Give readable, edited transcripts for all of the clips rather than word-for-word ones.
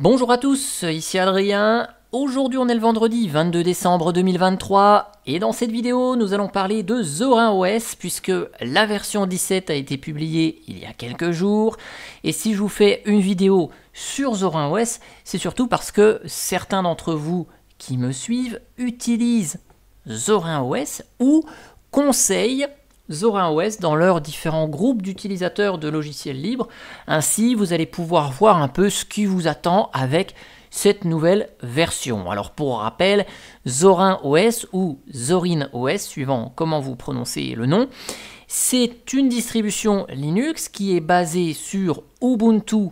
Bonjour à tous, ici Adrien. Aujourd'hui on est le vendredi 22 décembre 2023 et dans cette vidéo nous allons parler de Zorin OS puisque la version 17 a été publiée il y a quelques jours. Et si je vous fais une vidéo sur Zorin OS, c'est surtout parce que certains d'entre vous qui me suivent utilisent Zorin OS ou conseillent Zorin OS dans leurs différents groupes d'utilisateurs de logiciels libres. Ainsi, vous allez pouvoir voir un peu ce qui vous attend avec cette nouvelle version. Alors pour rappel, Zorin OS ou Zorin OS, suivant comment vous prononcez le nom, c'est une distribution Linux qui est basée sur Ubuntu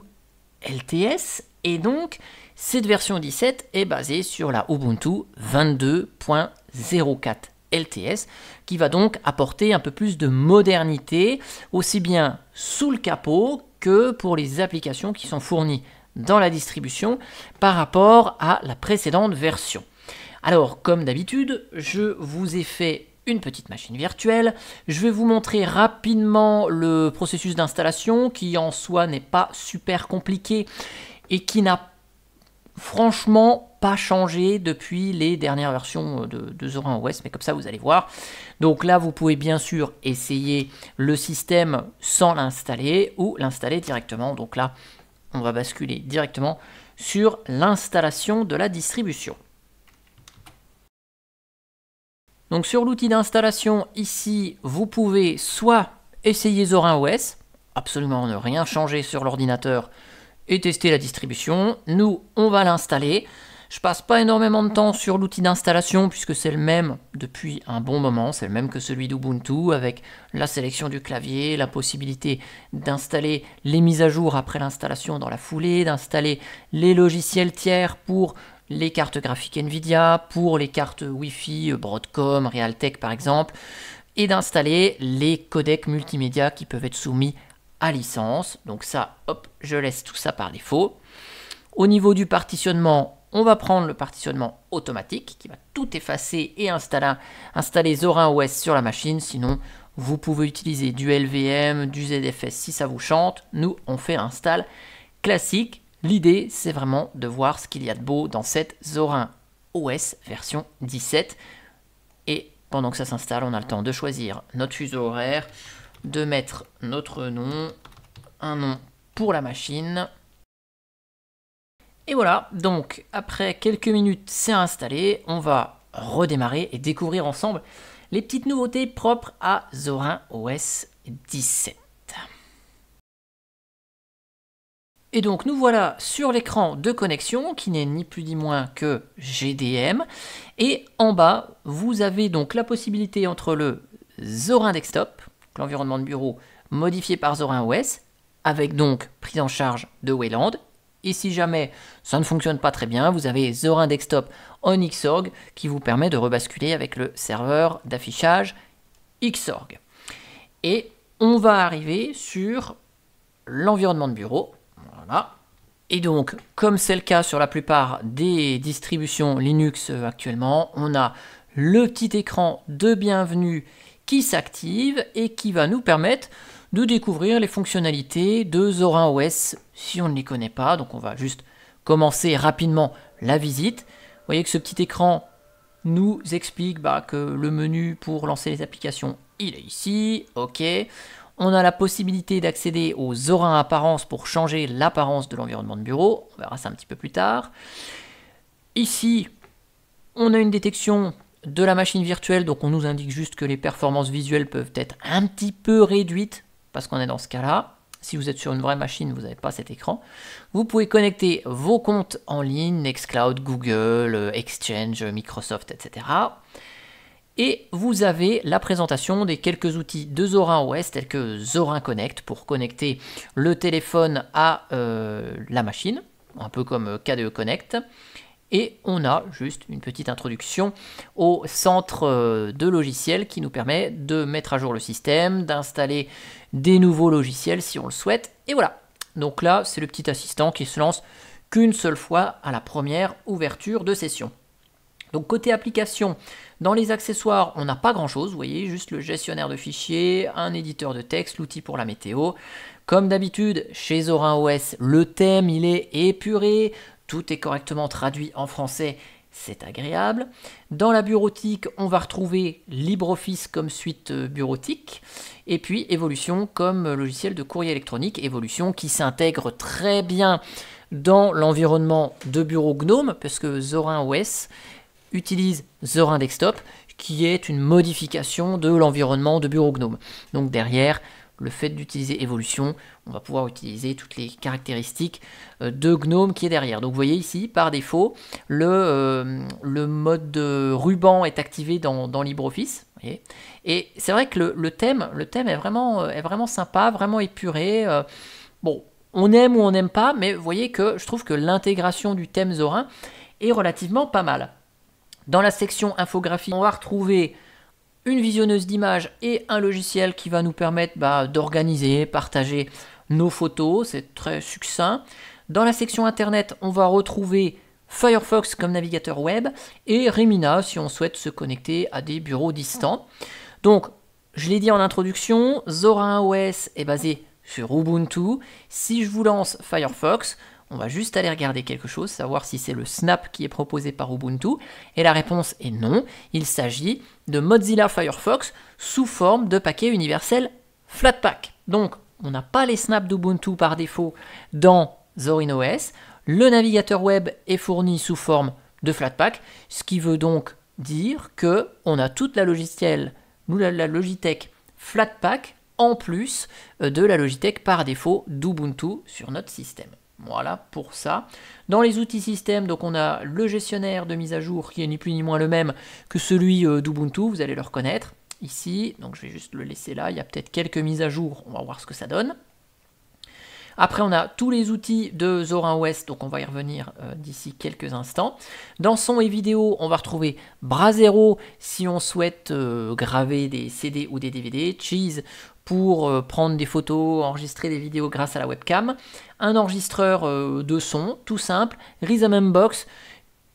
LTS et donc cette version 17 est basée sur la Ubuntu 22.04 LTS, qui va donc apporter un peu plus de modernité, aussi bien sous le capot que pour les applications qui sont fournies dans la distribution par rapport à la précédente version. Alors, comme d'habitude, je vous ai fait une petite machine virtuelle. Je vais vous montrer rapidement le processus d'installation qui en soi n'est pas super compliqué et qui n'a franchement pas changé depuis les dernières versions de Zorin OS, mais comme ça vous allez voir. Donc là vous pouvez bien sûr essayer le système sans l'installer ou l'installer directement. Donc là on va basculer directement sur l'installation de la distribution. Donc sur l'outil d'installation ici vous pouvez soit essayer Zorin OS, absolument ne rien changer sur l'ordinateur et tester la distribution. Nous, on va l'installer. Je passe pas énormément de temps sur l'outil d'installation puisque c'est le même depuis un bon moment, c'est le même que celui d'Ubuntu avec la sélection du clavier, la possibilité d'installer les mises à jour après l'installation dans la foulée, d'installer les logiciels tiers pour les cartes graphiques Nvidia, pour les cartes Wi-Fi, Broadcom, Realtek par exemple, et d'installer les codecs multimédia qui peuvent être soumis à licence. Donc ça, hop, je laisse tout ça par défaut. Au niveau du partitionnement, on va prendre le partitionnement automatique qui va tout effacer et installer Zorin OS sur la machine. Sinon, vous pouvez utiliser du LVM, du ZFS si ça vous chante. Nous, on fait l'install classique. L'idée, c'est vraiment de voir ce qu'il y a de beau dans cette Zorin OS version 17. Et pendant que ça s'installe, on a le temps de choisir notre fuseau horaire, de mettre notre nom, un nom pour la machine. Et voilà, donc après quelques minutes c'est installé, on va redémarrer et découvrir ensemble les petites nouveautés propres à Zorin OS 17. Et donc nous voilà sur l'écran de connexion qui n'est ni plus ni moins que GDM. Et en bas, vous avez donc la possibilité entre le Zorin Desktop, l'environnement de bureau modifié par Zorin OS, avec donc prise en charge de Wayland. Et si jamais ça ne fonctionne pas très bien, vous avez Zorin Desktop on Xorg qui vous permet de rebasculer avec le serveur d'affichage Xorg. Et on va arriver sur l'environnement de bureau. Voilà. Et donc, comme c'est le cas sur la plupart des distributions Linux actuellement, on a le petit écran de bienvenue qui s'active et qui va nous permettre de découvrir les fonctionnalités de Zorin OS si on ne les connaît pas. Donc on va juste commencer rapidement la visite. Vous voyez que ce petit écran nous explique que le menu pour lancer les applications, il est ici. Ok. On a la possibilité d'accéder aux Zorin Apparences pour changer l'apparence de l'environnement de bureau. On verra ça un petit peu plus tard. Ici, on a une détection de la machine virtuelle, donc on nous indique juste que les performances visuelles peuvent être un petit peu réduites, parce qu'on est dans ce cas-là. Si vous êtes sur une vraie machine, vous n'avez pas cet écran. Vous pouvez connecter vos comptes en ligne, Nextcloud, Google, Exchange, Microsoft, etc. Et vous avez la présentation des quelques outils de Zorin OS, tels que Zorin Connect, pour connecter le téléphone à la machine, un peu comme KDE Connect. Et on a juste une petite introduction au centre de logiciels qui nous permet de mettre à jour le système, d'installer des nouveaux logiciels si on le souhaite. Et voilà, donc là c'est le petit assistant qui se lance qu'une seule fois à la première ouverture de session. Donc côté application, dans les accessoires, on n'a pas grand chose, vous voyez, juste le gestionnaire de fichiers, un éditeur de texte, l'outil pour la météo. Comme d'habitude, chez Zorin OS, le thème il est épuré, tout est correctement traduit en français, c'est agréable. Dans la bureautique, on va retrouver LibreOffice comme suite bureautique, et puis Evolution comme logiciel de courrier électronique, Evolution qui s'intègre très bien dans l'environnement de bureau GNOME, parce que Zorin OS utilise Zorin Desktop, qui est une modification de l'environnement de bureau GNOME. Donc derrière, le fait d'utiliser Evolution, on va pouvoir utiliser toutes les caractéristiques de GNOME qui est derrière. Donc vous voyez ici, par défaut, le mode ruban est activé dans LibreOffice. Voyez. Et c'est vrai que le thème est vraiment sympa, vraiment épuré. Bon, on aime ou on n'aime pas, mais vous voyez que je trouve que l'intégration du thème Zorin est relativement pas mal. Dans la section infographie, on va retrouver une visionneuse d'images et un logiciel qui va nous permettre d'organiser, partager nos photos, c'est très succinct. Dans la section internet, on va retrouver Firefox comme navigateur web et Remina si on souhaite se connecter à des bureaux distants. Donc, je l'ai dit en introduction, Zorin OS est basé sur Ubuntu. Si je vous lance Firefox, on va juste aller regarder quelque chose, savoir si c'est le Snap qui est proposé par Ubuntu. Et la réponse est non. Il s'agit de Mozilla Firefox sous forme de paquet universel Flatpak. Donc, on n'a pas les snaps d'Ubuntu par défaut dans Zorin OS. Le navigateur web est fourni sous forme de Flatpak, ce qui veut donc dire qu'on a toute la Logitech Flatpak en plus de la Logitech par défaut d'Ubuntu sur notre système. Voilà pour ça. Dans les outils système, donc on a le gestionnaire de mise à jour qui est ni plus ni moins le même que celui d'Ubuntu, vous allez le reconnaître ici. Donc je vais juste le laisser là, il y a peut-être quelques mises à jour, on va voir ce que ça donne. Après, on a tous les outils de Zorin OS, donc on va y revenir d'ici quelques instants. Dans son et vidéo, on va retrouver Brasero si on souhaite graver des CD ou des DVD, Cheese pour prendre des photos, enregistrer des vidéos grâce à la webcam, un enregistreur de son, tout simple, Rhythm Box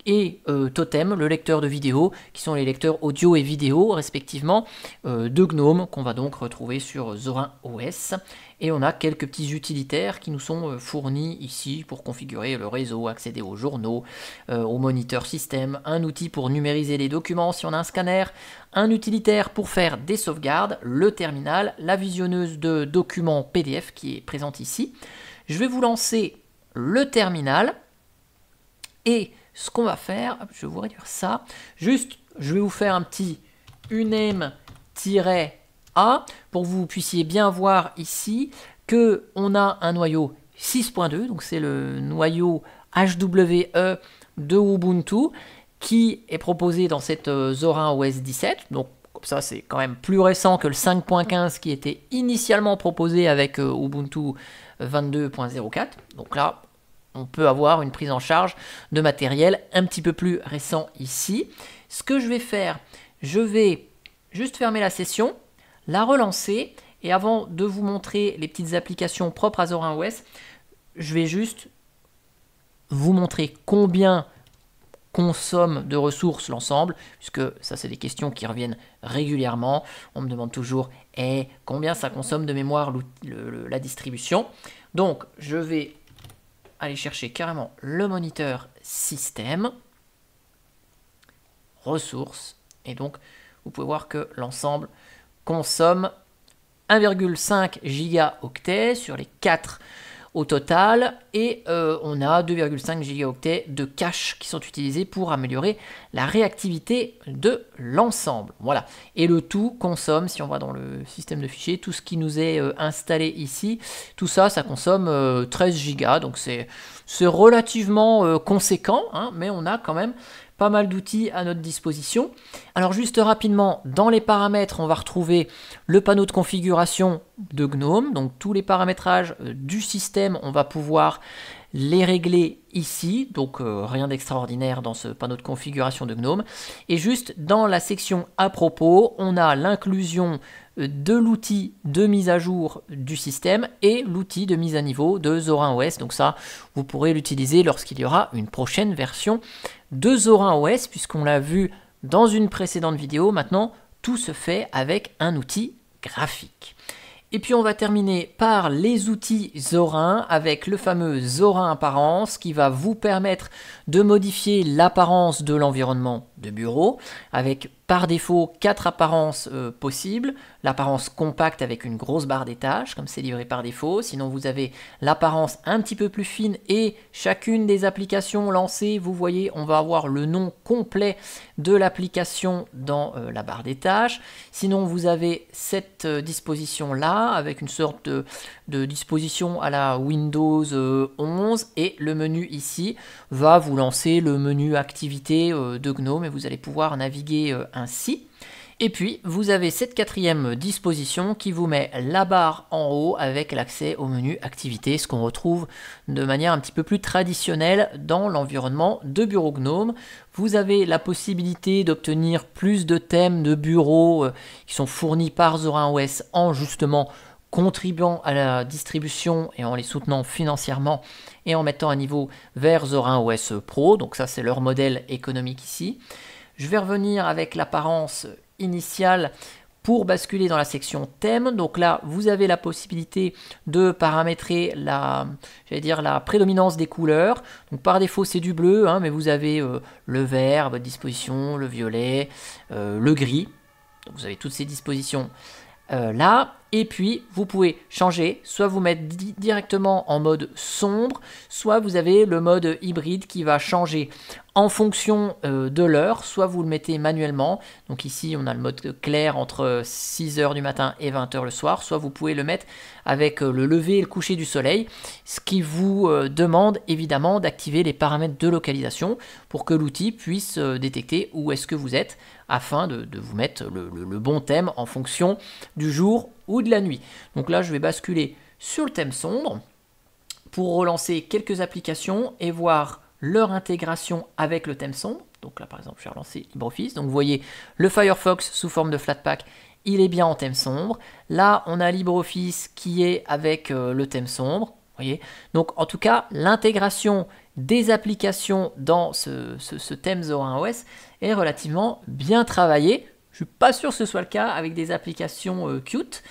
et Totem, le lecteur de vidéo, qui sont les lecteurs audio et vidéo respectivement de GNOME, qu'on va donc retrouver sur Zorin OS. Et on a quelques petits utilitaires qui nous sont fournis ici pour configurer le réseau, accéder aux journaux, au moniteur système, un outil pour numériser les documents si on a un scanner, un utilitaire pour faire des sauvegardes, le terminal, la visionneuse de documents PDF qui est présente ici. Je vais vous lancer le terminal et ce qu'on va faire, je vais vous réduire ça, juste je vais vous faire un petit uname-a pour que vous puissiez bien voir ici qu'on a un noyau 6.2, donc c'est le noyau HWE de Ubuntu qui est proposé dans cette Zorin OS 17, donc comme ça c'est quand même plus récent que le 5.15 qui était initialement proposé avec Ubuntu 22.04, donc là on peut avoir une prise en charge de matériel un petit peu plus récent ici. Ce que je vais faire, je vais juste fermer la session, la relancer, et avant de vous montrer les petites applications propres à Zorin OS, je vais juste vous montrer combien consomme de ressources l'ensemble, puisque ça c'est des questions qui reviennent régulièrement. On me demande toujours combien ça consomme de mémoire la distribution. Donc je vais aller chercher carrément le moniteur système, ressources, et donc vous pouvez voir que l'ensemble consomme 1,5 gigaoctets sur les 4 au total, et on a 2,5 gigaoctets de cache qui sont utilisés pour améliorer la réactivité de l'ensemble. Voilà, et le tout consomme, si on va dans le système de fichiers, tout ce qui nous est installé ici, tout ça, ça consomme 13 gigas, donc c'est relativement conséquent, hein, mais on a quand même pas mal d'outils à notre disposition. Alors juste rapidement, dans les paramètres, on va retrouver le panneau de configuration de GNOME, donc tous les paramétrages du système, on va pouvoir les régler ici, donc rien d'extraordinaire dans ce panneau de configuration de GNOME. Et juste dans la section à propos, on a l'inclusion de l'outil de mise à jour du système et l'outil de mise à niveau de Zorin OS. Donc ça, vous pourrez l'utiliser lorsqu'il y aura une prochaine version de Zorin OS, puisqu'on l'a vu dans une précédente vidéo. Maintenant, tout se fait avec un outil graphique. Et puis on va terminer par les outils Zorin avec le fameux Zorin Apparence qui va vous permettre de modifier l'apparence de l'environnement de bureau avec par défaut 4 apparences possibles. L'apparence compacte avec une grosse barre des tâches comme c'est livré par défaut. Sinon vous avez l'apparence un petit peu plus fine et chacune des applications lancées, vous voyez, on va avoir le nom complet de l'application dans la barre des tâches. Sinon vous avez cette disposition là avec une sorte de disposition à la Windows 11 et le menu ici va vous lancer le menu activité de GNOME et vous allez pouvoir naviguer ainsi. Et puis vous avez cette quatrième disposition qui vous met la barre en haut avec l'accès au menu activité, ce qu'on retrouve de manière un petit peu plus traditionnelle dans l'environnement de bureau GNOME. Vous avez la possibilité d'obtenir plus de thèmes de bureau qui sont fournis par Zorin OS en justement contribuant à la distribution et en les soutenant financièrement et en mettant un niveau vers Zorin OS Pro. Donc ça c'est leur modèle économique ici. Je vais revenir avec l'apparence initiale pour basculer dans la section thème. Donc là, vous avez la possibilité de paramétrer la prédominance des couleurs. Donc par défaut, c'est du bleu, mais vous avez le vert à votre disposition, le violet, le gris. Donc vous avez toutes ces dispositions là. Et puis, vous pouvez changer, soit vous mettre directement en mode sombre, soit vous avez le mode hybride qui va changer en fonction de l'heure, soit vous le mettez manuellement. Donc ici, on a le mode clair entre 6h du matin et 20h le soir, soit vous pouvez le mettre avec le lever et le coucher du soleil, ce qui vous demande évidemment d'activer les paramètres de localisation pour que l'outil puisse détecter où est-ce que vous êtes afin de vous mettre le bon thème en fonction du jour ou de la nuit. Donc là, je vais basculer sur le thème sombre pour relancer quelques applications et voir leur intégration avec le thème sombre. Donc là, par exemple, je vais relancer LibreOffice. Donc vous voyez, le Firefox sous forme de Flatpak, il est bien en thème sombre. Là, on a LibreOffice qui est avec le thème sombre. Voyez. Donc en tout cas, l'intégration des applications dans ce thème Zorin OS est relativement bien travaillée. Je ne suis pas sûr que ce soit le cas avec des applications Qt,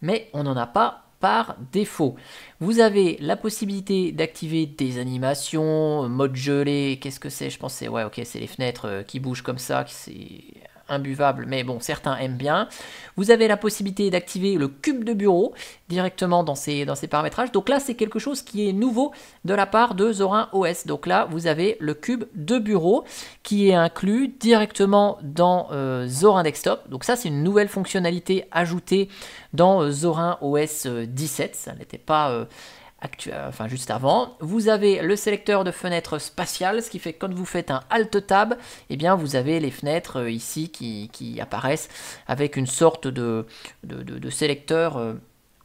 mais on n'en a pas par défaut. Vous avez la possibilité d'activer des animations, mode gelé, qu'est-ce que c'est? Je pense que c'est ouais, ok, c'est les fenêtres qui bougent comme ça, c'est imbuvable, mais bon, certains aiment bien. Vous avez la possibilité d'activer le cube de bureau directement dans ces paramétrages. Donc là, c'est quelque chose qui est nouveau de la part de Zorin OS. Donc là, vous avez le cube de bureau qui est inclus directement dans Zorin Desktop. Donc ça, c'est une nouvelle fonctionnalité ajoutée dans Zorin OS 17. Ça n'était pas juste avant. Vous avez le sélecteur de fenêtres spatiales, ce qui fait que quand vous faites un Alt Tab, eh bien vous avez les fenêtres ici qui apparaissent avec une sorte de sélecteur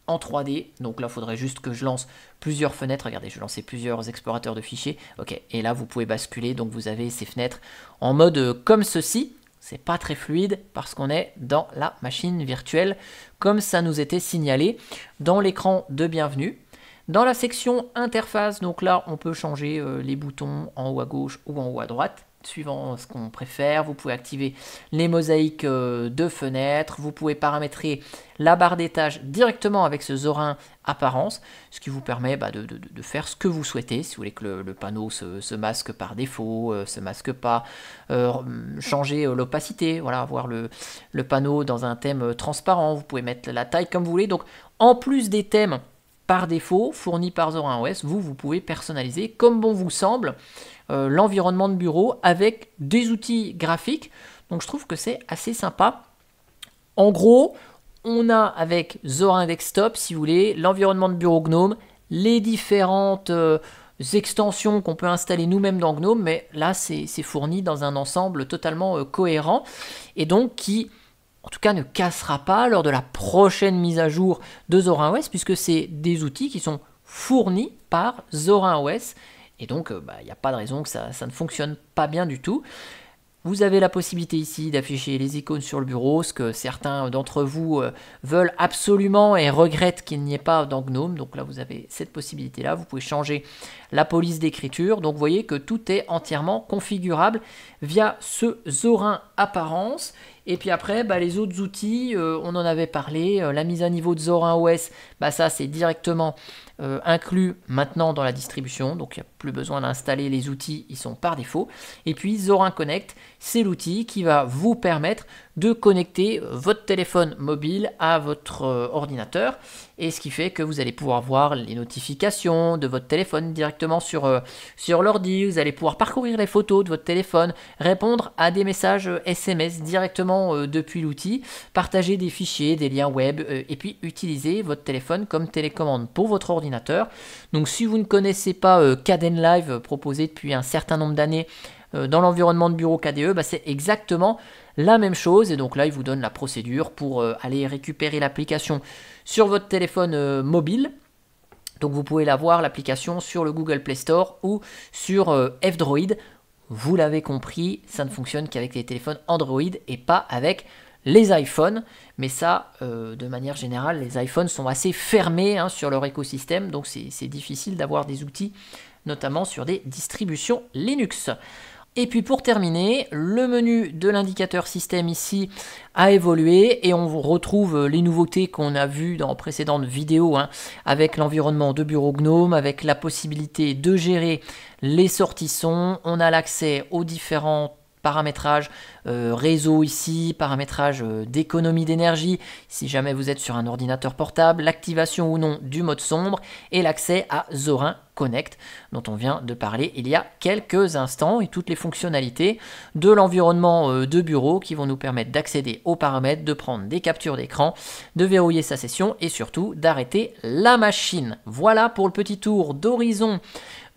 en 3D. Donc là, il faudrait juste que je lance plusieurs fenêtres. Regardez, je vais lancer plusieurs explorateurs de fichiers. Ok, et là, vous pouvez basculer. Donc vous avez ces fenêtres en mode comme ceci. C'est pas très fluide parce qu'on est dans la machine virtuelle, comme ça nous était signalé dans l'écran de bienvenue. Dans la section interface, donc là, on peut changer les boutons en haut à gauche ou en haut à droite, suivant ce qu'on préfère. Vous pouvez activer les mosaïques de fenêtres. Vous pouvez paramétrer la barre des tâches directement avec ce Zorin Apparence, ce qui vous permet de faire ce que vous souhaitez. Si vous voulez que le panneau se masque par défaut, se masque pas, changer l'opacité, voilà, avoir le panneau dans un thème transparent. Vous pouvez mettre la taille comme vous voulez. Donc, en plus des thèmes par défaut, fourni par Zorin OS, vous pouvez personnaliser comme bon vous semble l'environnement de bureau avec des outils graphiques. Donc je trouve que c'est assez sympa. En gros, on a avec Zorin Desktop, si vous voulez, l'environnement de bureau GNOME, les différentes extensions qu'on peut installer nous-mêmes dans GNOME, mais là c'est fourni dans un ensemble totalement cohérent et donc qui en tout cas ne cassera pas lors de la prochaine mise à jour de Zorin OS, puisque c'est des outils qui sont fournis par Zorin OS, et donc il n'y a pas de raison que ça ne fonctionne pas bien du tout. Vous avez la possibilité ici d'afficher les icônes sur le bureau, ce que certains d'entre vous veulent absolument et regrettent qu'il n'y ait pas dans GNOME. Donc là, vous avez cette possibilité-là. Vous pouvez changer la police d'écriture. Donc vous voyez que tout est entièrement configurable via ce Zorin Apparence. Et puis après, les autres outils, on en avait parlé, la mise à niveau de Zorin OS, ça c'est directement inclus maintenant dans la distribution, donc il n'y a plus besoin d'installer les outils, ils sont par défaut. Et puis Zorin Connect, c'est l'outil qui va vous permettre de connecter votre téléphone mobile à votre ordinateur, et ce qui fait que vous allez pouvoir voir les notifications de votre téléphone directement sur l'ordi, vous allez pouvoir parcourir les photos de votre téléphone, répondre à des messages SMS directement depuis l'outil, partager des fichiers, des liens web, et puis utiliser votre téléphone comme télécommande pour votre ordinateur. Donc si vous ne connaissez pas Kdenlive, proposé depuis un certain nombre d'années dans l'environnement de bureau KDE, c'est exactement la même chose. Et donc là, il vous donne la procédure pour aller récupérer l'application sur votre téléphone mobile. Donc vous pouvez la voir, l'application, sur le Google Play Store ou sur F-Droid. Vous l'avez compris, ça ne fonctionne qu'avec les téléphones Android et pas avec les iPhones. Mais ça, de manière générale, les iPhones sont assez fermés sur leur écosystème. Donc c'est difficile d'avoir des outils, notamment sur des distributions Linux. Et puis pour terminer, le menu de l'indicateur système ici a évolué et on retrouve les nouveautés qu'on a vues dans précédentes vidéos avec l'environnement de bureau GNOME, avec la possibilité de gérer les sorties son. On a l'accès aux différents paramétrage réseau ici, paramétrage d'économie d'énergie si jamais vous êtes sur un ordinateur portable, l'activation ou non du mode sombre et l'accès à Zorin Connect dont on vient de parler il y a quelques instants, et toutes les fonctionnalités de l'environnement de bureau qui vont nous permettre d'accéder aux paramètres, de prendre des captures d'écran, de verrouiller sa session et surtout d'arrêter la machine. Voilà pour le petit tour d'horizon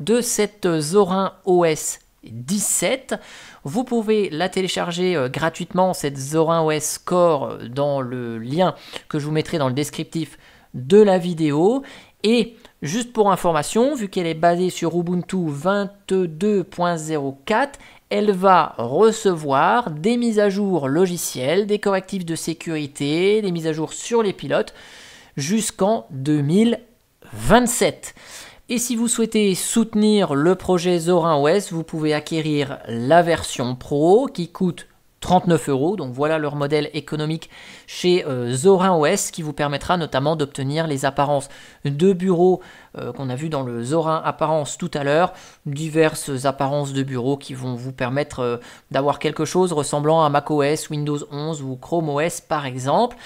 de cette Zorin OS 17. Vous pouvez la télécharger gratuitement, cette Zorin OS Core, dans le lien que je vous mettrai dans le descriptif de la vidéo. Et juste pour information, vu qu'elle est basée sur Ubuntu 22.04, elle va recevoir des mises à jour logicielles, des correctifs de sécurité, des mises à jour sur les pilotes jusqu'en 2027. Et si vous souhaitez soutenir le projet Zorin OS, vous pouvez acquérir la version Pro qui coûte 39 €. Donc voilà leur modèle économique chez Zorin OS qui vous permettra notamment d'obtenir les apparences de bureau qu'on a vu dans le Zorin Apparence tout à l'heure, diverses apparences de bureau qui vont vous permettre d'avoir quelque chose ressemblant à macOS, Windows 11 ou Chrome OS par exemple.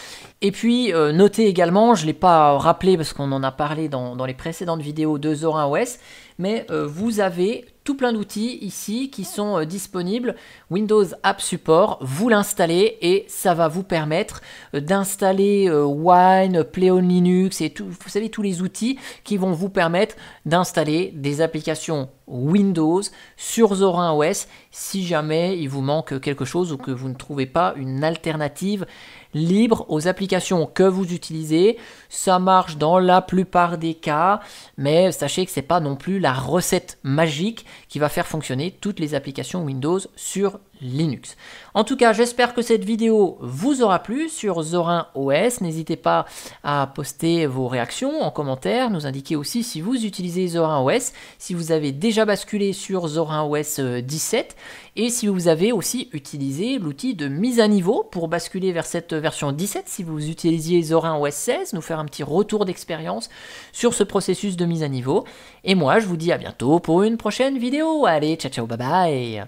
Et puis notez également, je ne l'ai pas rappelé parce qu'on en a parlé dans les précédentes vidéos de Zorin OS, mais vous avez tout plein d'outils ici qui sont disponibles. Windows App Support, vous l'installez et ça va vous permettre d'installer Wine, Play on Linux et tout, vous savez, tous les outils qui vont vous permettre d'installer des applications Windows sur Zorin OS si jamais il vous manque quelque chose ou que vous ne trouvez pas une alternative libre aux applications que vous utilisez. Ça marche dans la plupart des cas, mais sachez que c'est pas non plus la recette magique qui va faire fonctionner toutes les applications Windows sur Linux. En tout cas, j'espère que cette vidéo vous aura plu sur Zorin OS. N'hésitez pas à poster vos réactions en commentaire, nous indiquer aussi si vous utilisez Zorin OS, si vous avez déjà basculé sur Zorin OS 17 et si vous avez aussi utilisé l'outil de mise à niveau pour basculer vers cette version 17, si vous utilisiez Zorin OS 16, nous faire un petit retour d'expérience sur ce processus de mise à niveau. Et moi, je vous dis à bientôt pour une prochaine vidéo. Allez, ciao, ciao, bye bye.